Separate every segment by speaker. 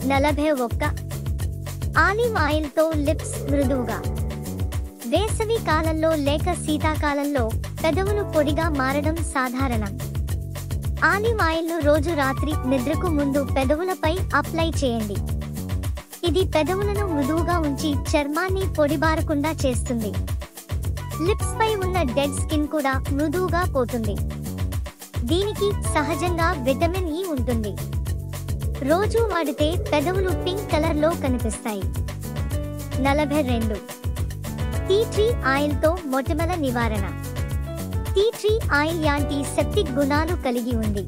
Speaker 1: 41 olive ఆయిల్తో lips మృదువుగా. వేసవి కాలంలో లేక శీతాకాలంలో పెదవులు పొడిగా మారడం సాధారణం. ఆలివ్ ఆయిల్ను రోజు రాత్రి నిద్రకు ముందు పెదవులపై అప్లై చేయండి. ఇది పెదవులను మృదువుగా ఉంచి చర్మాన్ని పొడిబారకుండా చేస్తుంది. లిప్స్ పై ఉన్న డెడ్ స్కిన్ కూడా మృదువుగా పోతుంది. దీనికి సహజంగా విటమిన్ ఇ ఉంటుంది. రోజు వాడితే పెదవులు పింక్ కలర్ లో కనిపిస్తాయి. 42 టీ ట్రీ ఆయిల్తో మొటిమల నివారణ. టీ ట్రీ ఆయిల్ యాంటీసెప్టిక్ గుణాలు కలిగి ఉంది.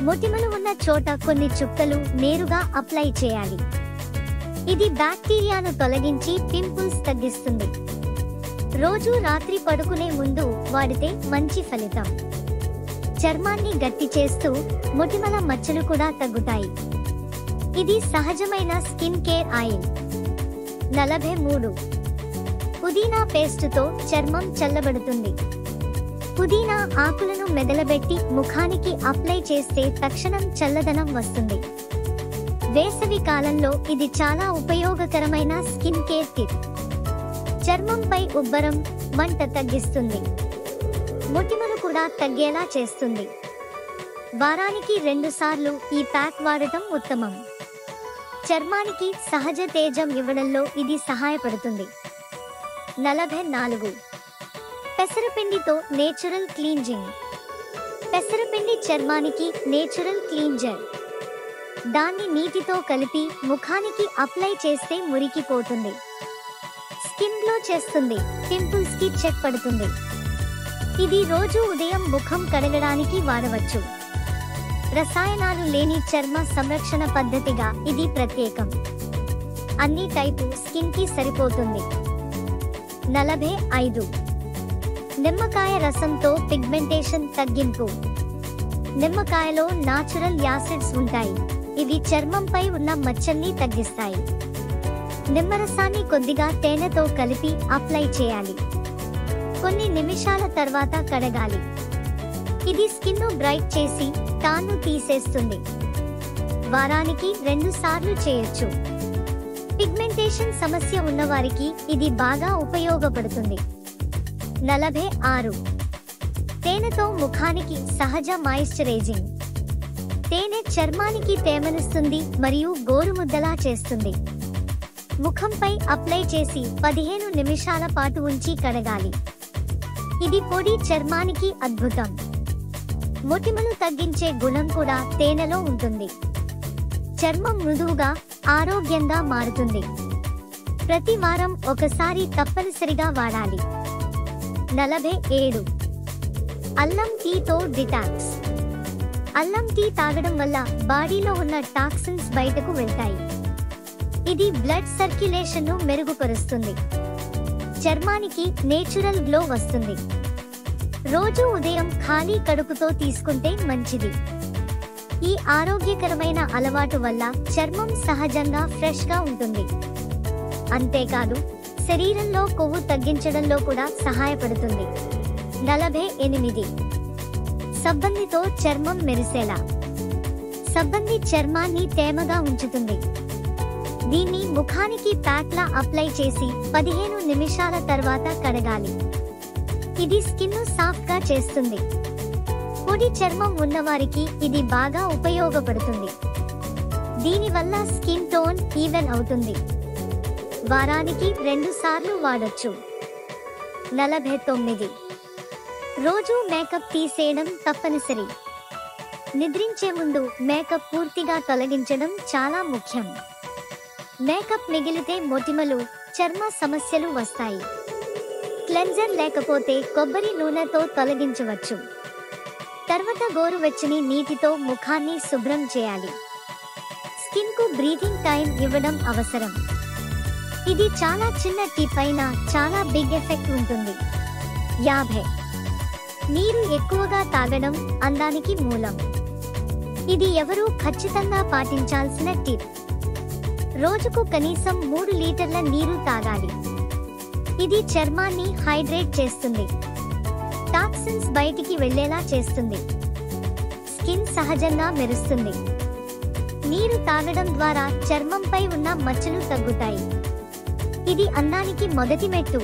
Speaker 1: మొటిమలు ఉన్న చోట కొన్ని చుక్కలు నేరుగా అప్లై చేయాలి. ఇది బ్యాక్టీరియాను తొలగించి పింపుల్స్ తగ్గిస్తుంది. రోజు రాత్రి పడుకునే ముందు వాడితే మంచి ఫలితం. చర్మాన్ని గట్టి చేస్తూ మొటిమల మచ్చలు కూడా తగ్గుతాయి. ఇది సహజమైన స్కిన్ కేర్ ఆయిల్. 43 పుదీనా పేస్టుతో చర్మం చల్లబడుతుంది. పుదీనా ఆకులను మెదలబెట్టి ముఖానికి అప్లై చేస్తే తక్షణం చల్లదనం వస్తుంది. వేసవి కాలంలో ఇది చాలా ఉపయోగకరమైన స్కిన్ కేర్ టిప్. చర్మంపై ఉబ్బరం, మంట తగ్గిస్తుంది. మొటిమలు కూడా తగ్గేలా చేస్తుంది. వారానికి 2 సార్లు ఈ ప్యాక్ వాడటం ఉత్తమం. చర్మానికి సహజ తేజం ఇవ్వడంలో ఇది సహాయపడుతుంది. 44 పెసరపిండితో నేచురల్ క్లీన్జింగ్. పెసరపిండి చర్మానికి నేచురల్ క్లీన్జర్. దాన్ని నీటితో కలిపి ముఖానికి అప్లై చేస్తే మురికిపోతుంది. స్కిన్ గ్లో చేస్తుంది. పింపుల్స్ కి చెక్ పడుతుంది. ఇది రోజు ఉదయం ముఖం కడగడానికి వాడవచ్చు. రసాయనాలు లేని చర్మ సంరక్షణ పద్ధతిగా ఇది ప్రత్యేకం. అన్ని టైపు స్కిన్ కి సరిపోతుంది. 45 నిమ్మకాయ రసంతో పిగ్మెంటేషన్ తగ్గింపు. నిమ్మకాయలో నాచురల్ యాసిడ్స్ ఉంటాయి. ఇవి చర్మంపై ఉన్న మచ్చల్ని తగ్గిస్తాయి. నిమ్మరసాన్ని కొద్దిగా తేనెతో కలిపి అప్లై చేయాలి. కొన్ని నిమిషాల తర్వాత కడగాలి. ఇది స్కిన్ను బ్రైట్ చేసి టాన్ను తీసేస్తుంది. వారానికి 2 సార్లు చేయొచ్చు. పిగ్మెంటేషన్ సమస్య ఉన్నవారికి ఇది బాగా ఉపయోగపడుతుంది. 46 తేనెతో ముఖానికి సహజ మాయిశ్చరైజింగ్. తేనె చర్మానికి తేమనిస్తుంది మరియు గోరుముద్దలా చేస్తుంది. ముఖంపై అప్లై చేసి 15 నిమిషాల పాటు ఉంచి కడగాలి. ఇది పొడి చర్మానికి అద్భుతం. మొటిమలు తగ్గించే గుణం కూడా తేనెలో ఉంటుంది. చర్మం మృదువుగా, ఆరోగ్యంగా మారుతుంది. ప్రతి వారం ఒకసారి తప్పనిసరిగా వాడాలి. 47 అల్లం టీతో డిటాక్స్. అల్లం టీ తాగడం వల్ల బాడీలో ఉన్న టాక్సిన్స్ బయటకు వెళ్తాయి. ఇది బ్లడ్ సర్క్యులేషన్ను మెరుగుపరుస్తుంది. చర్మానికి నేచురల్ గ్లో వస్తుంది. రోజు ఉదయం ఖాళీ కడుపుతో తీసుకుంటే మంచిది. ఈ ఆరోగ్యకరమైన అలవాటు వల్ల చర్మం సహజంగా ఫ్రెష్ గా ఉంటుంది. అంతేకాదు, శరీరంలో కొవ్వు తగ్గించడంలో కూడా సహాయపడుతుంది. 48 సబ్బన్నితో చర్మం మెరిసేలా. సబ్బన్ని చర్మాన్ని తేమగా ఉంచుతుంది. దీన్ని ముఖానికి ప్యాక్లా అప్లై చేసి 15 నిమిషాల తర్వాత కడగాలి. ఇది స్కిన్ను సాఫ్ట్ గా చేస్తుంది. పొడి చర్మం ఉన్నవారికి ఇది బాగా ఉపయోగపడుతుంది. దీనివల్ల స్కిన్ టోన్ ఈవెన్ అవుతుంది. వారానికి 2 సార్లు వాడొచ్చు. 49 రోజు మేకప్ తీసేయడం తప్పనిసరి. నిద్రించే ముందు మేకప్ పూర్తిగా తొలగించడం చాలా ముఖ్యం. మేకప్ మిగిలితే మొటిమలు, చర్మ సమస్యలు వస్తాయి. క్లెన్జర్ లేకపోతే కొబ్బరి నూనెతో తొలగించవచ్చు. తర్వాత గోరువెచ్చని నీటితో ముఖాన్ని శుభ్రం చేయాలి. స్కిన్ కు బ్రీతింగ్ టైం ఇవ్వడం అవసరం. ఇది చాలా చిన్న టిప్ అయినా చాలా బిగ్ ఎఫెక్ట్ ఉంటుంది. 50 నీరు ఎక్కువగా తాగడం అందానికి మూలం. ఇది ఎవరూ ఖచ్చితంగా పాటించాల్సిన టిప్. రోజుకు కనీసం 3 లీటర్ల నీరు తాగాలి. ఇది చర్మాన్ని హైడ్రేట్ చేస్తుంది. టాక్సిన్స్ బయటికి వెళ్లేలా చేస్తుంది. స్కిన్ సహజంగా మెరుస్తుంది. నీరు తాగడం ద్వారా చర్మంపై ఉన్న మచ్చలు తగ్గుతాయి. ఇది అందానికి మొదటి మెట్టు.